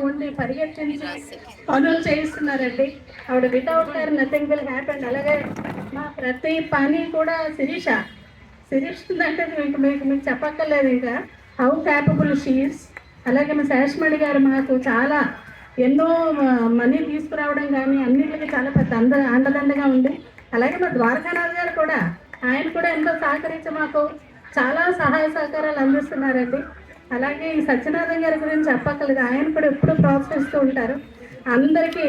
ఉండి పరిగెత్తించి పనులు చేయిస్తున్నారండి. ఆవిడ without her nothing will happen. అలాగే మా ప్రతి పని కూడా శిరీష అంటే మీకు చెప్పక్కర్లేదు ఇంకా హౌ క్యాపబుల్ షీఈస్. అలాగే మా శేషమణి గారు మాకు చాలా ఎన్నో మనీ తీసుకురావడం కానీ అన్నింటికి చాలా పెద్ద అండదండగా ఉంది. అలాగే మా ద్వారకానాథ్ గారు కూడా ఆయన కూడా ఎంతో సహకరించి మాకు చాలా సహాయ సహకారాలు అందిస్తున్నారండి. అలాగే ఈ సత్యనారాయణ గారి గురించి చెప్పక్కర్లేదు, ఆయన కూడా ఎప్పుడు ప్రోత్సహిస్తూ ఉంటారు. అందరికీ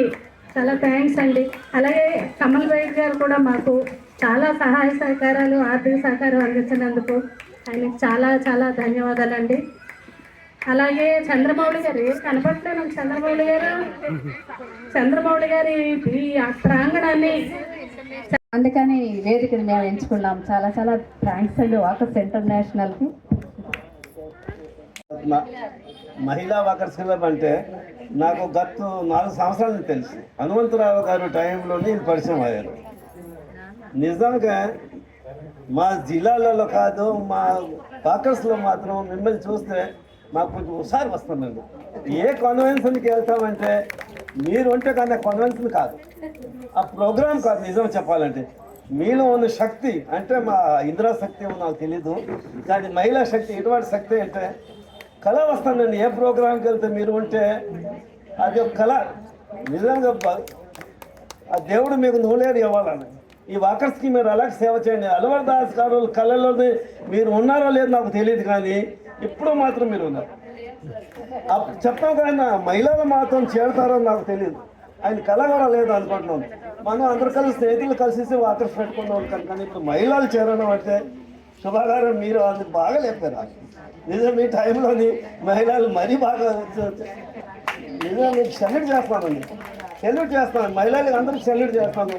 చాలా థ్యాంక్స్ అండి. అలాగే కమల్ వైద్య గారు కూడా మాకు చాలా సహాయ సహకారాలు ఆర్థిక సహకారం అందించినందుకు ఆయనకు చాలా చాలా ధన్యవాదాలండి. అలాగే చంద్రమౌళి గారు కనపడలేదు. చంద్రమౌళి గారి ఈ ప్రాంగణాన్ని అందుకని వేదికను మేము ఎంచుకున్నాం. చాలా చాలా థ్యాంక్స్ అండి వాకర్స్ ఇంటర్నేషనల్కి. మహిళా వాకర్స్ క్లబ్ అంటే నాకు గత 4 సంవత్సరాల నుంచి తెలుసు. హనుమంతరావు గారు టైంలో నేను పరిచయం అయ్యారు. నిజంగా మా జిల్లాలలో కాదు, మా వాకర్స్లో మాత్రం మిమ్మల్ని చూస్తే మాకు కొంచెం హుషారు వస్తుందండి. ఏ కన్వెన్షన్కి వెళ్తామంటే మీరు ఉంటే కానీ కన్వెన్షన్ కాదు, ఆ ప్రోగ్రామ్ కాదు. నిజం చెప్పాలంటే మీలో ఉన్న శక్తి అంటే మా ఇంద్రా శక్తి ఏమో నాకు తెలీదు, కానీ మహిళా శక్తి ఎటువంటి శక్తి అంటే కళ వస్తుందండి. ఏ ప్రోగ్రాంకి వెళ్తే మీరు ఉంటే అది ఒక కళ. నిజంగా ఆ దేవుడు మీకు నూలేరు ఇవ్వాలని. ఈ వాకర్స్కి మీరు అలాగే సేవ చేయండి. అల్వర్ దాస్ గారు కళలోనే మీరు ఉన్నారో లేదో నాకు తెలియదు, కానీ ఇప్పుడు మాత్రం మీరు ఉన్నారు. చెప్తాం కానీ మహిళలు మాత్రం చేరుతారో నాకు తెలియదు. ఆయన కళ కూడా లేదు అనుకుంటున్నాను. మనం అందరు కలిసి స్నేహితులు కలిసి వాకర్స్ పెట్టుకున్నాం, కానీ ఇప్పుడు మహిళలు చేరడం అంటే శుభాగారం. మీరు అందుకు బాగా చెప్పారు. నిజం ఈ టైంలోని మహిళలు మరీ బాగా నిజంగా మీకు సెల్యూట్ చేస్తానండి, సెల్యూట్ చేస్తాను. మహిళలకు అందరికీ సెల్యూట్ చేస్తాను.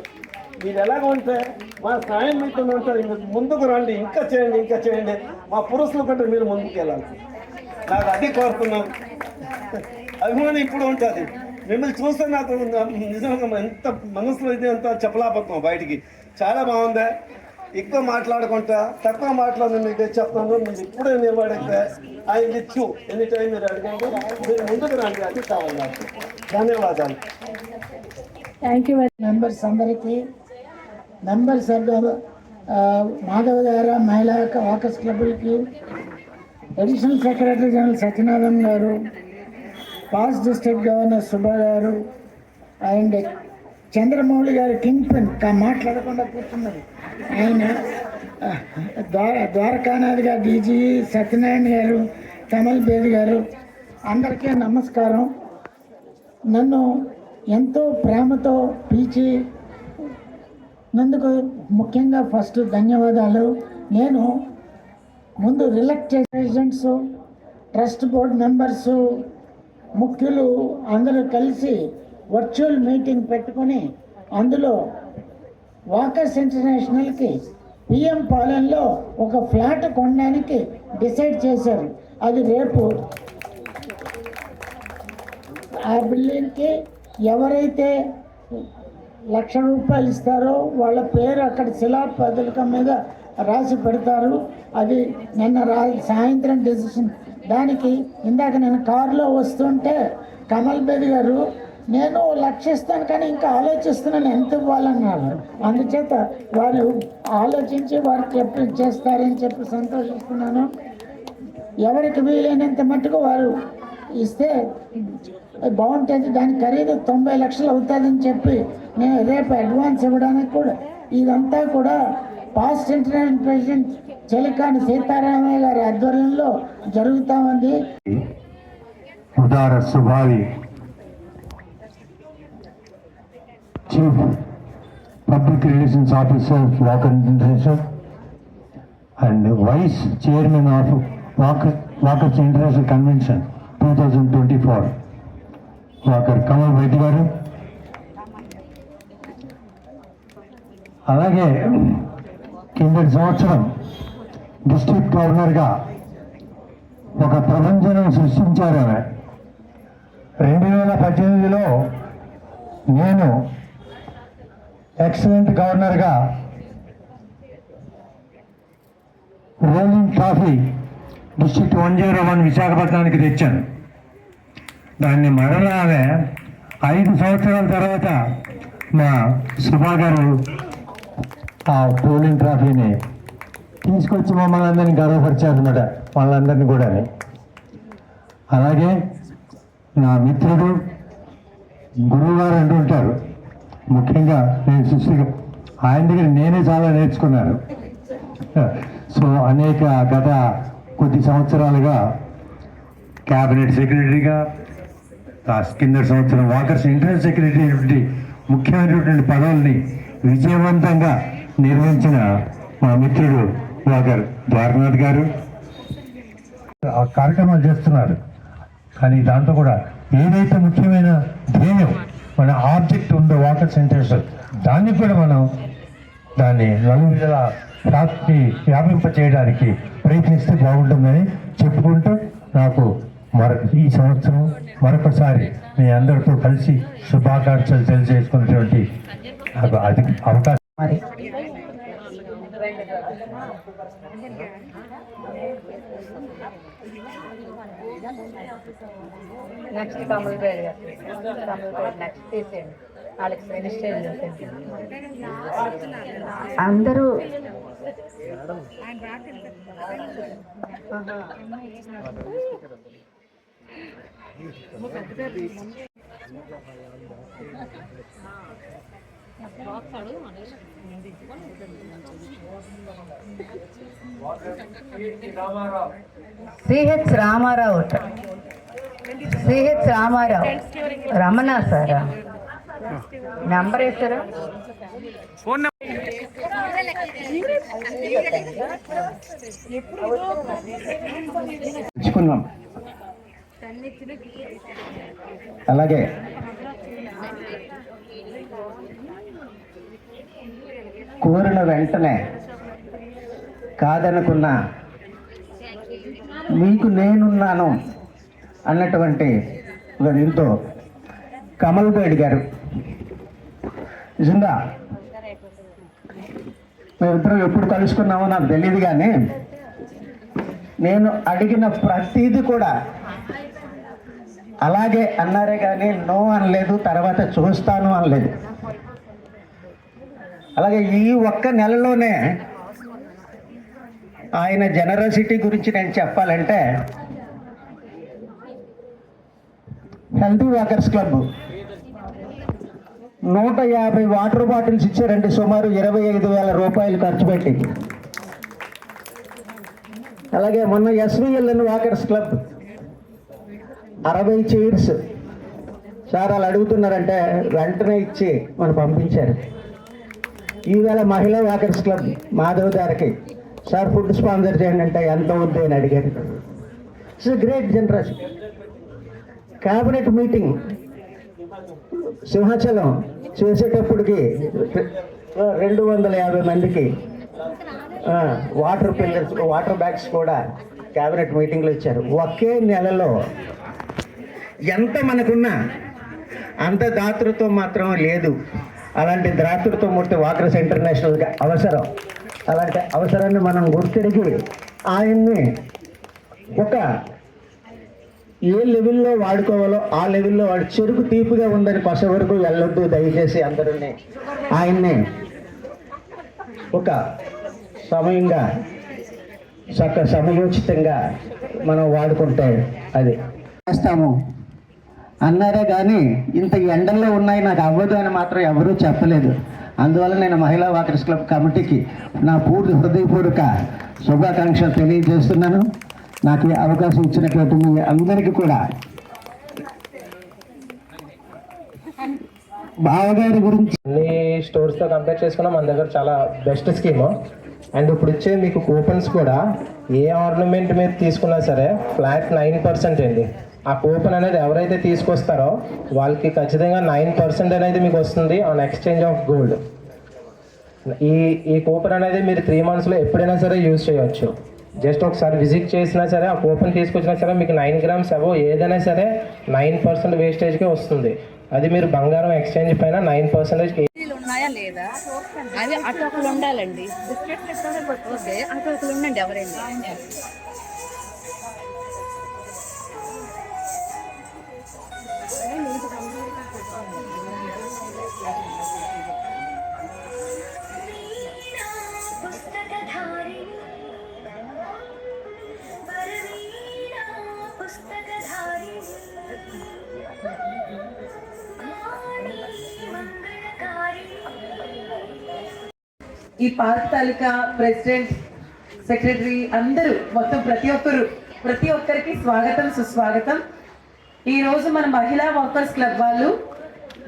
మీరు ఎలాగ ఉంటే మా సాయం మీతో ఉంటుంది. ముందుకు రండి, ఇంకా చేయండి, ఇంకా చేయండి. మా పురుషుల కంటే మీరు ముందుకు వెళ్ళాలి. నాకు అది కోరుతున్నాం. అభిమానం ఇప్పుడు ఉంటుంది. మిమ్మల్ని చూస్తే నాకు నిజంగా ఎంత మనసులో ఇది అంతా చెప్పలేకపోతున్నాం బయటికి. చాలా బాగుంది. ఎక్కువ మాట్లాడుకుంటా తక్కువ మాట్లాడి మీకు చెప్తాను. మీరు ఇప్పుడే నిలబడితే ఆయన ఇచ్చు ఎనీ టైం మీరు అడగండి, మీరు ముందుకు రండి. అది కావాలి నాకు. ధన్యవాదాలు. Thank you. మెంబర్స్ అందరికీ, మెంబర్స్ మాధవ్ గారు మహిళా వాకర్స్ క్లబ్కి, అడిషనల్ సెక్రటరీ జనరల్ సత్యనారాయణ గారు, పాస్ట్ డిస్ట్రిక్ట్ గవర్నర్ సుబ్బా గారు అండ్ చంద్రమౌళి గారు కింగ్ పిన్ మాట్లాడకుండా కూర్చున్నారు. ఆయన ద్వారకానాథ్ గారు, డీజీ సత్యనారాయణ గారు, కమల్ బేద్ గారు, అందరికీ నమస్కారం. నన్ను ఎంతో ప్రేమతో పిలిచి నందుకు ముఖ్యంగా ఫస్ట్ ధన్యవాదాలు. నేను ముందు రిలెక్ట్ ప్రెసిడెంట్స్, ట్రస్ట్ బోర్డ్ మెంబర్సు, ముఖ్యులు అందరూ కలిసి వర్చువల్ మీటింగ్ పెట్టుకొని అందులో వాకర్స్ ఇంటర్నేషనల్కి పిఎం పాలెంలో ఒక ఫ్లాట్ కొనడానికి డిసైడ్ చేశారు. అది రేపు ఆ బిల్డింగ్కి ఎవరైతే ₹1,00,000 ఇస్తారో వాళ్ళ పేరు అక్కడ శిలాపలకం మీద రాసి పెడతారు. అది నిన్న సాయంత్రం డెసిషన్. దానికి ఇందాక నేను కారులో వస్తుంటే కమల్ బేద్ గారు నేను 1,00,000 ఇస్తాను కానీ ఇంకా ఆలోచిస్తున్నాను ఎంత ఇవ్వాలన్నారు. అందుచేత వారు ఆలోచించి వారికి ఎప్పుడు చేస్తారని చెప్పి సంతోషిస్తున్నాను. ఎవరికి వీలైనంత మట్టుకు వారు ఇస్తే బాగుంటుంది. దాని ఖరీదు 90 లక్షలు అవుతుందని చెప్పి నేను రేపు అడ్వాన్స్ ఇవ్వడానికి కూడా ఇదంతా కూడా past international president Chelikani Seetharamayya గారి ఆధ్వర్యంలో జరుగుతూ ఉంది. ఉదార స్వభావి chief public relations officer walker international and vice chairman of walkers international convention 2024 walker Kamal Reddy గారు, అలాగే కిందటి సంవత్సరం డిస్ట్రిక్ట్ గవర్నర్గా ఒక ప్రపంచం సృష్టించారు ఆమె. 2018లో నేను ఎక్సలెంట్ గవర్నర్గా రోలింగ్ ట్రాఫీ డిస్ట్రిక్ట్ 101 విశాఖపట్నానికి తెచ్చాను. దాన్ని మరలా ఆమె 5 సంవత్సరాల తర్వాత మా సుభా గారు ఆ రోలింగ్ ట్రాఫీని తీసుకొచ్చి మమ్మల్ని అందరినీ గర్వపరిచారు అన్నమాట, వాళ్ళందరినీ కూడా. అలాగే నా మిత్రుడు గురువు గారు అంటుంటారు, ముఖ్యంగా నేను సృష్టిగా ఆయన దగ్గర నేనే చాలా నేర్చుకున్నాను. సో అనేక గత కొద్ది సంవత్సరాలుగా క్యాబినెట్ సెక్రటరీగా, కింద సంవత్సరం వాకర్స్ ఇంటర్నల్ సెక్రటరీ ముఖ్యమైనటువంటి పదవుల్ని విజయవంతంగా నిర్వహించిన మా మిత్రుడు వాకర్ ద్వారనాథ్ గారు ఆ కార్యక్రమాలు చేస్తున్నారు. కానీ దాంట్లో కూడా ఏదైతే ముఖ్యమైన ధ్యేయం, మన ఆబ్జెక్ట్ ఉందో వాకర్స్ ఇంటర్నేషనల్, దాన్ని కూడా మనం దాన్ని నలుగురిల వ్యాప్తి వ్యాపింప చేయడానికి ప్రయత్నిస్తే బాగుంటుందని చెప్పుకుంటూ నాకు ఈ సంవత్సరం మరొకసారి మీ అందరితో కలిసి శుభాకాంక్షలు తెలియజేసుకున్నటువంటి అది అవకాశం. నెక్స్ట్ కమల్పేట నెక్స్ట్ తీసేయండి, వాళ్ళకి మినిస్టర్ అందరూ CH Ramarao, CH Ramarao, Ramana sir number వేస్తారా? తెచ్చుకున్నాం. అలాగే కోరిన వెంటనే కాదనుకున్నా మీకు నేనున్నాను అన్నటువంటి ఒక దీంతో కమల్ బేడ్ గారు, నిజంగా మేమిద్దరం ఎప్పుడు కలుసుకున్నామో నాకు తెలియదు, కానీ నేను అడిగిన ప్రతిదీ కూడా అలాగే అన్నారే కానీ నో అనలేదు, తర్వాత చూస్తాను అనలేదు. అలాగే ఈ ఒక్క నెలలోనే ఆయన జనరసిటీ గురించి నేను చెప్పాలంటే, healthy walkers club 150 water bottles ఇచ్చారండి, సుమారు 25,000 రూపాయలు ఖర్చు పెట్టి. అలాగే మొన్న ఎస్విఎల్ఎన్ వాకర్స్ క్లబ్ 60 చైర్స్ సార్ వాళ్ళు అడుగుతున్నారంటే వెంటనే ఇచ్చి మనం పంపించారు. ఈవేళ మహిళా వాకర్స్ క్లబ్ మాధవ్ గారికి సార్ ఫుడ్ స్పాన్సర్ చేయండి అంటే ఎంత ఉంది అని అడిగారు. It's great generous. Cabinet meeting Simhachalam చేసేటప్పటికి 250 మందికి వాటర్ పిల్లర్స్, వాటర్ బ్యాగ్స్ కూడా క్యాబినెట్ మీటింగ్లో ఇచ్చారు. ఒకే నెలలో ఎంత మనకున్నా అంత దాతృత్వం మాత్రం లేదు. అలాంటి దాతృత్వమూర్తి వాకర్స్ ఇంటర్నేషనల్గా అవసరం. అలాంటి అవసరాన్ని మనం గుర్తిరిగి ఆయన్ని ఒక ఏ లెవెల్లో వాడుకోవాలో ఆ లెవెల్లో వాడు, చెరుకు తీపిగా ఉందని పస వరకు వెళ్ళొద్దు దయచేసి అందరూ. ఆయన్ని ఒక సమయంగా సమయోచితంగా మనం వాడుకుంటే అది చేస్తాము అన్నారే కానీ ఇంత ఎండల్లో ఉన్నాయి నాకు అవ్వదు అని మాత్రం ఎవరూ చెప్పలేదు. అందువల్ల నేను మహిళా వాకర్స్ క్లబ్ కమిటీకి నా పూర్తి హృదయపూర్వక శుభాకాంక్షలు తెలియజేస్తున్నాను. నాకు ఈ అవకాశం ఇచ్చినటువంటి మీ అందరికీ కూడా బావగారి గురించి అన్ని స్టోర్స్తో కంపేర్ చేసుకున్నా మన దగ్గర చాలా బెస్ట్ స్కీమ్. అండ్ ఇప్పుడు ఇచ్చే మీకు కూపన్స్ కూడా ఏ ఆర్నమెంట్ మీద తీసుకున్నా సరే ఫ్లాట్ 9% అండి. ఆ కూపన్ అనేది ఎవరైతే తీసుకొస్తారో వాళ్ళకి ఖచ్చితంగా 9% అనేది మీకు వస్తుంది ఆన్ ఎక్స్చేంజ్ ఆఫ్ గోల్డ్. ఈ కూపన్ అనేది మీరు 3 monthsలో ఎప్పుడైనా సరే యూజ్ చేయవచ్చు. జస్ట్ ఒకసారి విజిట్ చేసినా సరే ఆ కూపన్ తీసుకొచ్చినా సరే మీకు 9 grams అబోవ్ ఏదైనా సరే 9% వేస్టేజ్కే వస్తుంది. అది మీరు బంగారం ఎక్స్చేంజ్ పైన 9% ఉన్నాయా లేదా అది అటు ఒకరు ఉండాలండి. ఓకే అటు ఒకరు ఉండండి ఎవరైనా. ఈ పార్క్ తాలూకా ప్రెసిడెంట్, సెక్రటరీ అందరూ మొత్తం ప్రతి ఒక్కరికి స్వాగతం, సుస్వాగతం. ఈరోజు మన మహిళా వర్కర్స్ క్లబ్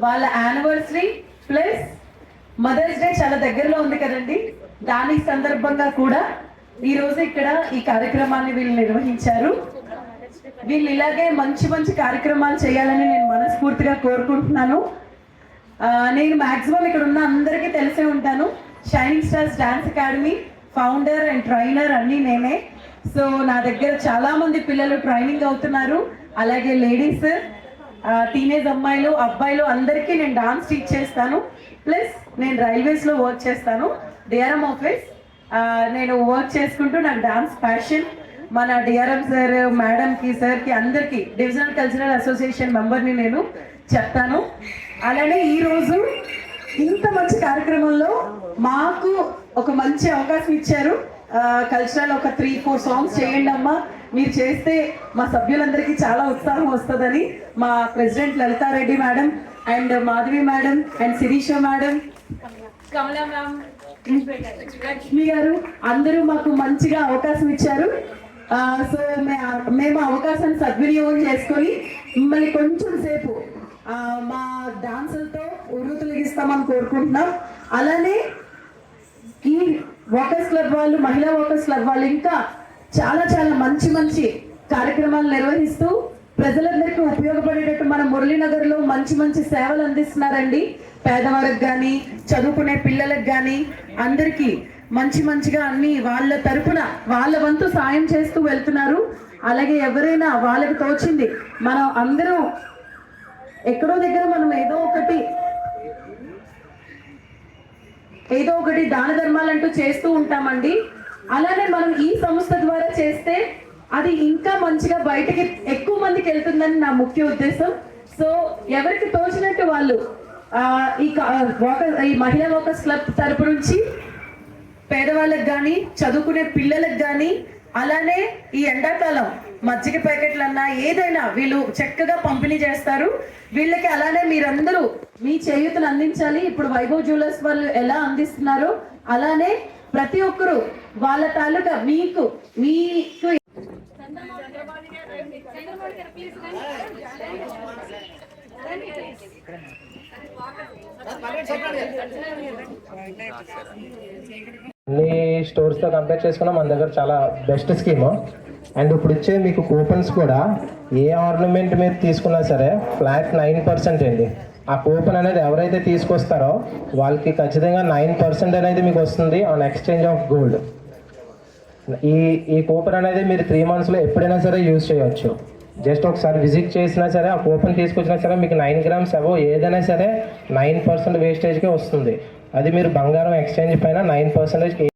వాళ్ళ యానివర్సరీ ప్లస్ మదర్స్ డే చాలా దగ్గరలో ఉంది కదండి. దాని సందర్భంగా కూడా ఈరోజు ఇక్కడ ఈ కార్యక్రమాన్ని వీళ్ళు నిర్వహించారు. వీళ్ళు ఇలాగే మంచి మంచి కార్యక్రమాలు చేయాలని నేను మనస్ఫూర్తిగా కోరుకుంటున్నాను. నేను మాక్సిమం ఇక్కడ ఉన్న అందరికీ తెలిసే ఉంటాను. Shining stars dance academy founder and trainer అన్నీ నేనే. సో నా దగ్గర చాలామంది పిల్లలు ట్రైనింగ్ అవుతున్నారు. అలాగే లేడీస్, టీనేజ్ అమ్మాయిలు, అబ్బాయిలు అందరికీ నేను డాన్స్ టీచ్ చేస్తాను. ప్లస్ నేను రైల్వేస్లో వర్క్ చేస్తాను, డిఆర్ఎం ఆఫీస్. నేను వర్క్ చేసుకుంటూ నాకు డాన్స్ ప్యాషన్. మన డిఆర్ఎం సార్, మేడంకి, సార్కి అందరికీ డివిజనల్ కల్చరల్ అసోసియేషన్ మెంబర్ని నేను చెప్తాను. అలానే ఈరోజు ఇంత మంచి కార్యక్రమంలో మాకు ఒక మంచి అవకాశం ఇచ్చారు. కల్చరల్ ఒక 3-4 సాంగ్స్ చేయండి అమ్మా, మీరు చేస్తే మా సభ్యులందరికీ చాలా ఉత్సాహం వస్తుందని మా president Lalitha Reddy madam and Madhavi madam and Sirisha madam, Kamala ma'am, Lakshmi గారు అందరూ మాకు మంచిగా అవకాశం ఇచ్చారు. సో మేము అవకాశాన్ని సద్వినియోగం చేసుకొని మిమ్మల్ని కొంచెం సేపు మా డాన్సులతో ఉర్రూతలిగిస్తామని కోరుకుంటున్నాం. అలానే ఈ వర్కర్స్ క్లబ్ వాళ్ళు, మహిళా వర్కర్స్ క్లబ్ వాళ్ళు ఇంకా చాలా చాలా మంచి మంచి కార్యక్రమాలు నిర్వహిస్తూ ప్రజలందరికీ ఉపయోగపడేటట్టు మన మురళీనగర్లో మంచి మంచి సేవలు అందిస్తున్నారండి. పేదవాళ్ళకి కానీ, చదువుకునే పిల్లలకు కానీ అందరికీ మంచిగా అన్ని వాళ్ళ తరపున వాళ్ళ వంతు సాయం చేస్తూ వెళ్తున్నారు. అలాగే ఎవరైనా వాళ్ళకి తోచింది మనం అందరం ఎక్కడో దగ్గర మనం ఏదో ఒకటి దాన ధర్మాలంటూ చేస్తూ ఉంటామండి. అలానే మనం ఈ సంస్థ ద్వారా చేస్తే అది ఇంకా మంచిగా బయటకి ఎక్కువ మందికి వెళ్తుందని నా ముఖ్య ఉద్దేశం. సో ఎవరికి తోచినట్టు వాళ్ళు ఈ మహిళా వర్కర్స్ క్లబ్ తరపు నుంచి పేదవాళ్ళకి కానీ, చదువుకునే పిల్లలకు కానీ, అలానే ఈ ఎండాకాలం మజ్జిగ ప్యాకెట్లు అన్నా ఏదైనా వీళ్ళు చక్కగా పంపిణీ చేస్తారు. వీళ్ళకి అలానే మీరందరూ మీ చేయూతను అందించాలి. ఇప్పుడు వైభవ్ జ్యువెలర్స్ వాళ్ళు ఎలా అందిస్తున్నారో అలానే ప్రతి ఒక్కరూ వాళ్ళ తాలూకా మీకు అన్ని స్టోర్స్తో కంపేర్ చేసుకున్నా మన దగ్గర చాలా బెస్ట్ స్కీమ్. అండ్ ఇప్పుడు ఇచ్చే మీకు కూపన్స్ కూడా ఏ ఆర్నమెంట్ మీద తీసుకున్నా సరే ఫ్లాట్ 9% అండి. ఆ కూపన్ అనేది ఎవరైతే తీసుకొస్తారో వాళ్ళకి ఖచ్చితంగా 9% అనేది మీకు వస్తుంది ఆన్ ఎక్స్చేంజ్ ఆఫ్ గోల్డ్. ఈ కూపన్ అనేది మీరు 3 monthsలో ఎప్పుడైనా సరే యూజ్ చేయవచ్చు. జస్ట్ ఒకసారి విజిట్ చేసినా సరే ఆ కూపన్ తీసుకొచ్చినా సరే మీకు 9 grams అబోవ్ ఏదైనా సరే 9% వేస్టేజ్కే వస్తుంది. అది మీరు బంగారం ఎక్స్చేంజ్ పైన 9%